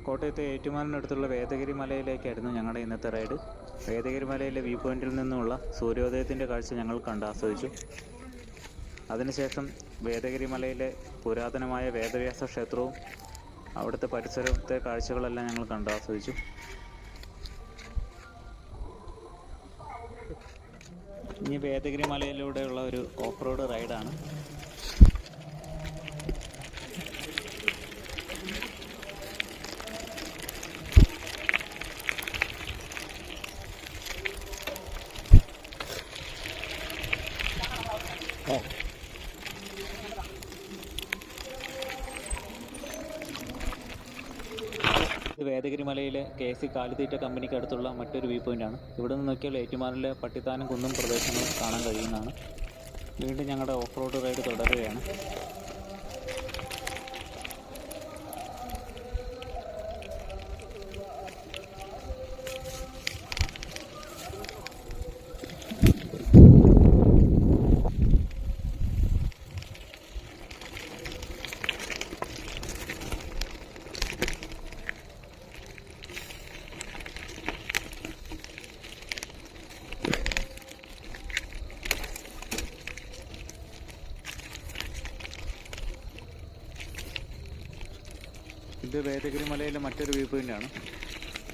കോട്ടയത്തെ ഏറ്റുമാനൂരിനടുത്തുള്ള വേദഗിരി മലയിലേക്കായിരുന്നു ഞങ്ങളുടെ ഇന്നത്തെ റൈഡ്. വേദഗിരി മലയിലെ വ്യൂ പോയിന്റിൽ നിന്നുമുള്ള സൂര്യോദയത്തിൻ്റെ കാഴ്ച ഞങ്ങൾ ആസ്വദിച്ചു. അതിനുശേഷം വേദഗിരി മലയിലെ പുരാതനമായ വേദവ്യാസ ക്ഷേത്രവും അവിടുത്തെ പരിസരത്തെ കാഴ്ചകളെല്ലാം ഞങ്ങൾ ആസ്വദിച്ചു. ഇനി വേദഗിരി മലയിലൂടെയുള്ള ഒരു ഓഫ് റോഡ് റൈഡാണ്. ഇത് വേദഗിരി മലയിലെ KC കാലിത്തീറ്റ കമ്പനിക്ക് അടുത്തുള്ള മറ്റൊരു വ്യൂ പോയിൻ്റാണ്. ഇവിടെ നിന്ന് നോക്കിയാൽ ഏറ്റുമാനൂരിലെ പട്ടിത്താനം കുന്നും പ്രദേശങ്ങളും കാണാൻ കഴിയുന്നതാണ്. വീണ്ടും ഞങ്ങളുടെ ഓഫ് റോഡ് റൈഡ് തുടരുകയാണ്. ഇത് വേദഗിരി മലയിലെ മറ്റൊരു വ്യൂ പോയിൻ്റാണ്.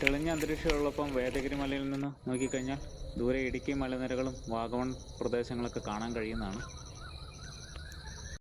തെളിഞ്ഞ അന്തരീക്ഷമുള്ളപ്പം വേദഗിരി മലയിൽ നിന്ന് നോക്കിക്കഴിഞ്ഞാൽ ദൂരെ ഇടുക്കി മലനിരകളും വാഗമൺ പ്രദേശങ്ങളൊക്കെ കാണാൻ കഴിയുന്നതാണ്.